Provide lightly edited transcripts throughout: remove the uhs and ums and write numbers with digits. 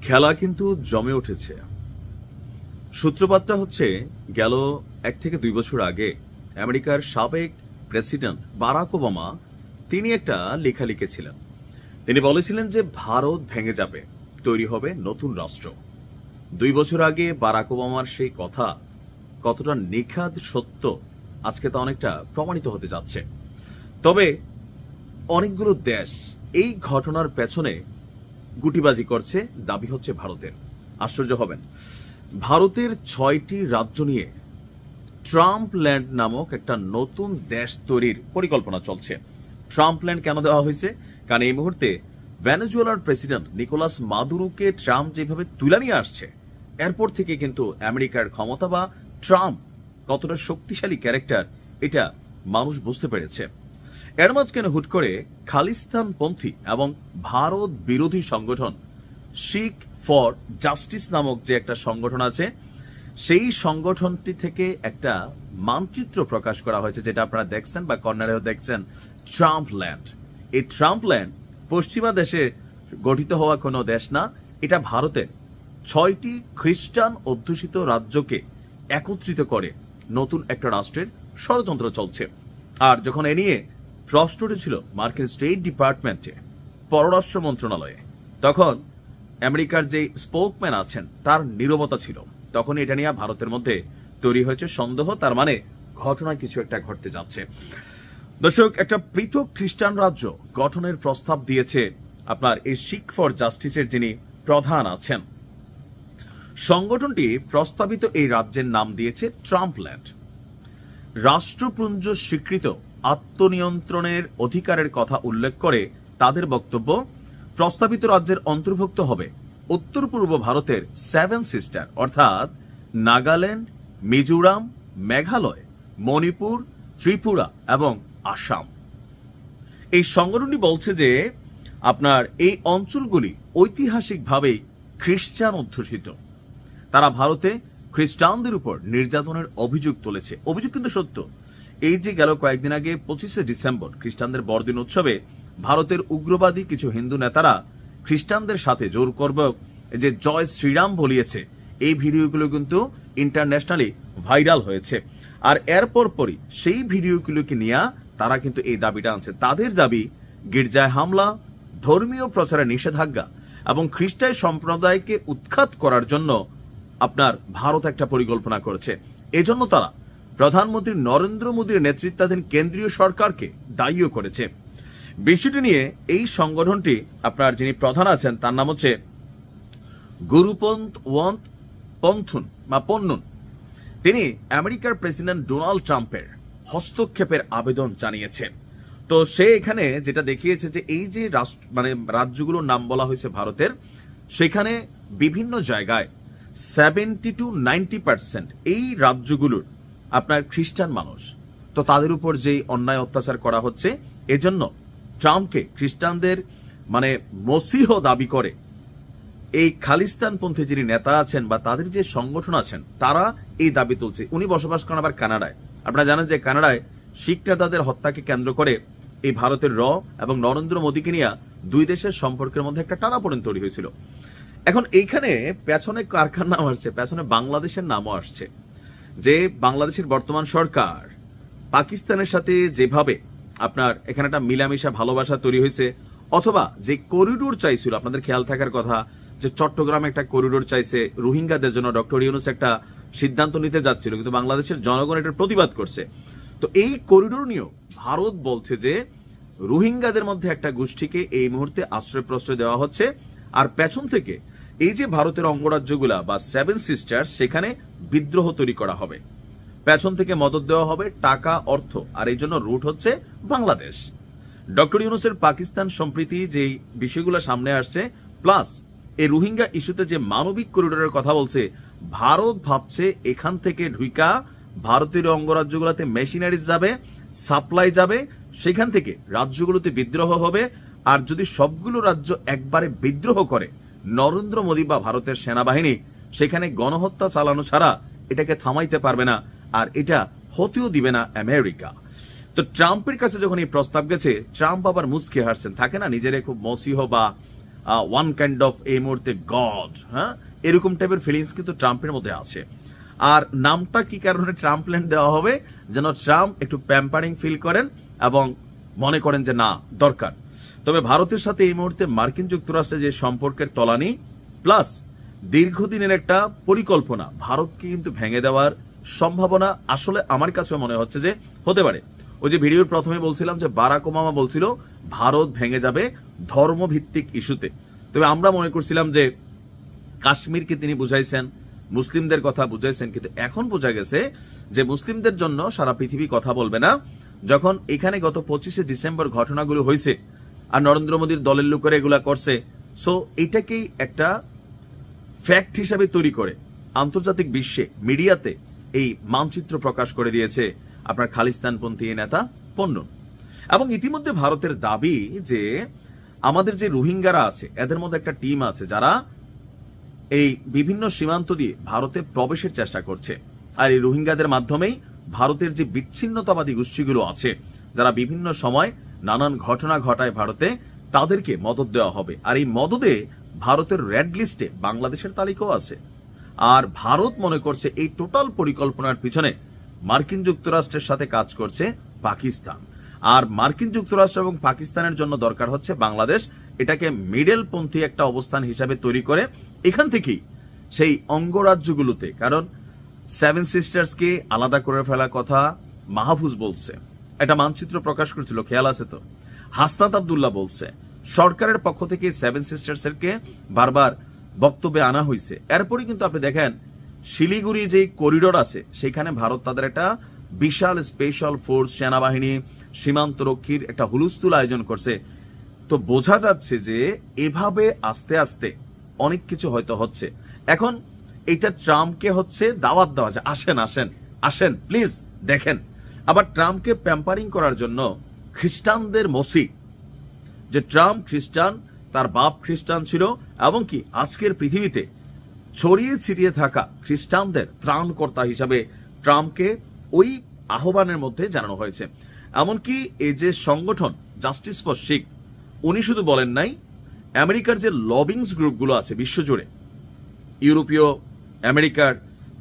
খেলা কিন্তু জমে উঠেছে। সূত্রপাতটা হচ্ছে গেল 1 থেকে 2 বছর আগে আমেরিকার সাবেক প্রেসিডেন্ট বারাক ওবামা তিনি একটা লেখা লিখেছিলেন। তিনি বলেছিলেন যে ভারত ভেঙে যাবে, তৈরি হবে নতুন রাষ্ট্র। 2 বছর আগে বারাক ওবামার সেই কথা কতটা নিখাদ সত্য আজকে তা অনেকটা প্রমাণিত হতে যাচ্ছে। তবে অনেকগুলো দেশ এই ঘটনার পেছনে গুটিবাজি করছে, দাবি হচ্ছে ভারতের। আশ্চর্য হবেন, ভারতের 6টি রাজ্য নিয়ে ট্রাম্প ল্যান্ড নামক একটা নতুন দেশ তৈরির পরিকল্পনা চলছে। ট্রাম্প ল্যান্ড কেন দেওয়া হয়েছে? কারণ এই মুহূর্তে ভেনেজুয়েলার প্রেসিডেন্ট নিকোলাস মাদুরোকে ট্রাম্প যেভাবে তুলে নিয়ে আসছে, এরপর থেকে কিন্তু আমেরিকার ক্ষমতা বা ট্রাম্প কতটা শক্তিশালী ক্যারেক্টার এটা মানুষ বুঝতে পেরেছে। এর মাঝখানে হুট করে খালিস্তানপন্থী এবং ভারত বিরোধী সংগঠন শিখ ফর জাস্টিস নামক যে একটা সংগঠন আছে, সেই সংগঠনটি থেকে একটা মানচিত্র প্রকাশ করা হয়েছে, যেটা আপনারা দেখছেন বা কর্নারেও দেখছেন, ট্রাম্প ল্যান্ড। এই ট্রাম্প ল্যান্ড পশ্চিমা দেশে গঠিত হওয়া কোনো দেশ না, এটা ভারতের 6টি খ্রিস্টান অধ্যুষিত রাজ্যকে একত্রিত করে নতুন একটা রাষ্ট্রের ষড়যন্ত্র চলছে। আর যখন এ নিয়ে প্রশ্ন উঠেছিল মার্কিন স্টেট ডিপার্টমেন্টে, পররাষ্ট্র মন্ত্রণালয়ে, তখন আমেরিকার যে স্পোকম্যান আছেন তার নীরবতা ছিল। তখন এটা নিয়ে ভারতের মধ্যে তৈরি হয়েছে সন্দেহ, তার মানে ঘটনায় কিছু একটা ঘটতে যাচ্ছে। দর্শক, একটা পৃথক খ্রিস্টান রাজ্য গঠনের প্রস্তাব দিয়েছে আপনার এই শিখ ফর জাস্টিসের যিনি প্রধান আছেন। সংগঠনটি প্রস্তাবিত এই রাজ্যের নাম দিয়েছে ট্রাম্প ল্যান্ড। রাষ্ট্রপুঞ্জ স্বীকৃত আত্মনিয়ন্ত্রণের অধিকারের কথা উল্লেখ করে তাদের বক্তব্য, প্রস্তাবিত রাজ্যের অন্তর্ভুক্ত হবে উত্তর পূর্ব ভারতের 7 সিস্টার অর্থাৎ নাগাল্যান্ড, মিজোরাম, মেঘালয়, মণিপুর, ত্রিপুরা এবং আসাম। এই সংগঠনটি বলছে যে আপনার এই অঞ্চলগুলি ঐতিহাসিকভাবেই খ্রিস্টান অধ্যুষিত। তারা ভারতে খ্রিস্টানদের উপর নির্যাতনের অভিযোগ তুলেছে। অভিযোগ কিন্তু সত্য। এই যে গেল কয়েকদিন আগে 25শে ডিসেম্বর খ্রিস্টানদের বড়দিন উৎসবে ভারতের উগ্রবাদী কিছু হিন্দু নেতারা খ্রিস্টানদের সাথে জোর করবে যে জয় শ্রীরাম বলিয়েছে, এই ভিডিওগুলো কিন্তু ইন্টারন্যাশনালি ভাইরাল হয়েছে। আর এরপর পরই সেই ভিডিওগুলোকে নিয়ে তারা কিন্তু এই দাবিটা আনছে। তাদের দাবি, গির্জায় হামলা, ধর্মীয় প্রচারে নিষেধাজ্ঞা এবং খ্রিস্টান সম্প্রদায়কে উৎখাত করার জন্য আপনার ভারত একটা পরিকল্পনা করেছে। এজন্য তারা প্রধানমন্ত্রী নরেন্দ্র মোদীর নেতৃত্বাধীন কেন্দ্রীয় সরকারকে দায়ীও করেছে। বিষয়টি নিয়ে এই সংগঠনটি আপনার যিনি প্রধান আছেন তার নাম হচ্ছে গুরুপন্ত পন্থুন। তিনি আমেরিকার প্রেসিডেন্ট ডোনাল্ড ট্রাম্পের হস্তক্ষেপের আবেদন জানিয়েছেন। তো সে এখানে যেটা দেখিয়েছে যে এই যে রাজ্যগুলোর নাম বলা হয়েছে ভারতের, সেখানে বিভিন্ন জায়গায় 70 to 90% এই রাজ্যগুলোর আপনার খ্রিস্টান মানুষ। তো তাদের উপর যেই অন্যায় অত্যাচার করা হচ্ছে, এজন্য ট্রাম্পকে খ্রিস্টানদের মসিহ দাবি করে এই খালিস্তানপন্থী যিনি নেতা আছেন বা তাদের যে সংগঠন আছেন, তারা এই দাবি তুলছে। উনি বসবাস করেন আবার কানাডায়। আপনারা জানেন যে কানাডায় শিখ নেতাদের হত্যাকে কেন্দ্র করে এই ভারতের এবং নরেন্দ্র মোদীকে নিয়ে দুই দেশের সম্পর্কের মধ্যে একটা টানাপোড়েন তৈরি হয়েছিল। এখন এইখানে পেছনে কারখার নাম আসছে, পেছনে বাংলাদেশের নামও আসছে। যে বাংলাদেশের বর্তমান সরকার পাকিস্তানের সাথে যেভাবে আপনার এখানে একটা মিলামিশা ভালোবাসা তৈরি হয়েছে, অথবা যে করিডোর চাইছিল, আপনাদের খেয়াল থাকার কথা যে চট্টগ্রামে একটা করিডোর চাইছে রোহিঙ্গাদের জন্য, ডক্টর ইউনূস একটা সিদ্ধান্ত নিতে যাচ্ছিল, কিন্তু বাংলাদেশের জনগণ এটার প্রতিবাদ করছে। তো এই করিডোর নিয়েও ভারত বলছে যে রোহিঙ্গাদের মধ্যে একটা গোষ্ঠীকে এই মুহূর্তে আশ্রয় প্রশ্রয় দেওয়া হচ্ছে, আর পেছন থেকে এই যে ভারতের অঙ্গরাজ্যগুলা বা 7 সিস্টার্স, সেখানে বিদ্রোহ তৈরি করা হবে, পেছন থেকে মদত দেওয়া হবে, টাকা, অর্থ, আর এই জন্য রুট হচ্ছে বাংলাদেশ। ডক্টর ইউনূসের পাকিস্তান সম্প্রীতি যেই বিষয়গুলো সামনে আসছে, প্লাস এই রোহিঙ্গা ইস্যুতে যে মানবিক করিডোরের কথা বলছে, ভারত ভাবছে এখান থেকে ঢুইকা ভারতীয় অঙ্গরাজ্যগুলোতে মেশিনারিজ যাবে, সাপ্লাই যাবে, সেখান থেকে রাজ্যগুলোতে বিদ্রোহ হবে। আর যদি সবগুলো রাজ্য একবারে বিদ্রোহ করে, নরেন্দ্র মোদী বা ভারতের সেনাবাহিনী সেখানে গণহত্যা চালানো ছাড়া এটাকে থামাইতে পারবে না, আর এটা হতেও দিবে না আমেরিকা। তো ট্রাম্পের কাছে যখন এই প্রস্তাব গেছে, ট্রাম্প আবার মুচকে হাসছেন। থাকে না নিজের খুব মসিহ বা ওয়ান কাইন্ড অফ এই মুহূর্তে গড, হ্যাঁ, এরকম টাইপের ফিলিংস কিন্তু ট্রাম্পের মধ্যে আছে। আর নামটা কি কারণে ট্রাম্প ল্যান্ড দেওয়া হবে, যেন ট্রাম্প একটু প্যাম্পারিং ফিল করেন এবং মনে করেন যে না দরকার। তবে ভারতের সাথে এই মুহূর্তে মার্কিন যুক্তরাষ্ট্রের যে সম্পর্কের তলানি প্লাস দীর্ঘদিনের একটা পরিকল্পনা ভারতকে কিন্তু ভেঙে দেওয়ার সম্ভাবনা আসলে আমার কাছে মনে হচ্ছে যে হতে পারে। ওই যে ভিডিওর প্রথমে বলছিলাম যে বারাক ওবামা বলছিল ভারত ভেঙে যাবে ধর্মভিত্তিক ইস্যুতে, তবে আমরা মনে করছিলাম যে কাশ্মীরকে তিনি বুঝাইছেন, মুসলিমদের কথা বুঝাইছেন, কিন্তু এখন বোঝা গেছে যে মুসলিমদের জন্য সারা পৃথিবী কথা বলবে না। যখন এখানে গত 25শে ডিসেম্বর ঘটনাগুলো হয়েছে আর নরেন্দ্র মোদীর দলের লোকেরা এগুলা করছে, সো এটাকেই একটা ফ্যাক্ট হিসাবে তৈরি করে আন্তর্জাতিক বিশ্বে মিডিয়াতে এই মানচিত্র প্রকাশ করে দিয়েছে আপনার খালিস্তানপন্থী নেতা পন্নুন। এবং ইতিমধ্যে ভারতের দাবি যে আমাদের যে রোহিঙ্গারা আছে এদের মধ্যে একটা টিম আছে যারা এই বিভিন্ন সীমান্ত দিয়ে ভারতে প্রবেশের চেষ্টা করছে, আর এই রোহিঙ্গাদের মাধ্যমেই ভারতের যে বিচ্ছিন্নতাবাদী গোষ্ঠীগুলো আছে যারা বিভিন্ন সময় নানান ঘটনা ঘটায় ভারতে, তাদেরকে মদত দেওয়া হবে। আর এই মদতে ভারতের রেড লিস্টে বাংলাদেশের তালিকাও আছে। আর ভারত মনে করছে এই টোটাল পরিকল্পনার পিছনে মার্কিন যুক্তরাষ্ট্রের সাথে কাজ করছে পাকিস্তান। আর মার্কিন যুক্তরাষ্ট্র এবং পাকিস্তানের জন্য দরকার হচ্ছে বাংলাদেশ এটাকে মিডল পন্থী একটা অবস্থান হিসাবে তৈরি করে এখান থেকেই সেই অঙ্গরাজ্যগুলোতে, কারণ সেভেন সিস্টার্সকে আলাদা করে ফেলার কথা মাহফুজ বলছে, একটা মানচিত্র প্রকাশ করেছিল, খেয়াল আছে তো, হাসনাত আব্দুল্লাহ বলছে, সরকারের পক্ষ থেকে সেভেন সিস্টার্সকে বারবার বক্তব্যে আনা হয়েছে। এরপরে কিন্তু আপনি দেখেন শিলিগুড়ি যে করিডোর আছে সেখানে ভারত তাদের একটা বিশাল স্পেশাল ফোর্স, সেনাবাহিনী, সীমান্ত রক্ষীর একটা হুলস্থুল আয়োজন করছে। তো বোঝা যাচ্ছে যে এভাবে আস্তে আস্তে অনেক কিছু হয়তো হচ্ছে। এখন এটা ট্রাম্পকে হচ্ছে দাওয়াত দেওয়া যায়, আসেন আসেন আসেন প্লিজ দেখেন। আবার ট্রাম্পকে প্যাম্পারিং করার জন্য খ্রিস্টানদের মসি, যে ট্রাম্প খ্রিস্টান, তার বাপ খ্রিস্টান ছিল, এবং কি আজকের পৃথিবীতে ছড়িয়ে ছিটিয়ে থাকা খ্রিস্টানদের ত্রাণকর্তা হিসাবে ট্রাম্পকে ওই আহ্বানের মধ্যে জানানো হয়েছে। এমনকি এই যে সংগঠন জাস্টিস ফর শিখ, উনি শুধু বলেন নাই, আমেরিকার যে লবিংস গ্রুপগুলো আছে বিশ্বজুড়ে, ইউরোপীয়, আমেরিকার,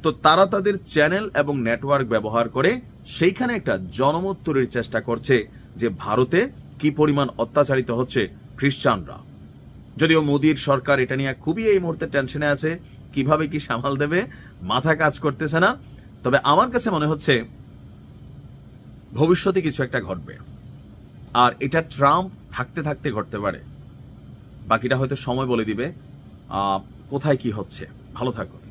তো তারা তাদের চ্যানেল এবং নেটওয়ার্ক ব্যবহার করে সেইখানে একটা জনমত তৈরির চেষ্টা করছে যে ভারতে কি পরিমাণ অত্যাচারিত হচ্ছে খ্রিস্টানরা। যদিও মোদীর সরকার এটা নিয়ে খুবই এই মুহূর্তে টেনশনে আছে, কিভাবে কি সামাল দেবে মাথা কাজ করতেছে না। তবে আমার কাছে মনে হচ্ছে ভবিষ্যতে কিছু একটা ঘটবে, আর এটা ট্রাম্প থাকতে থাকতে ঘটতে পারে। বাকিটা হয়তো সময় বলে দিবে কোথায় কি হচ্ছে। ভালো থাকুন।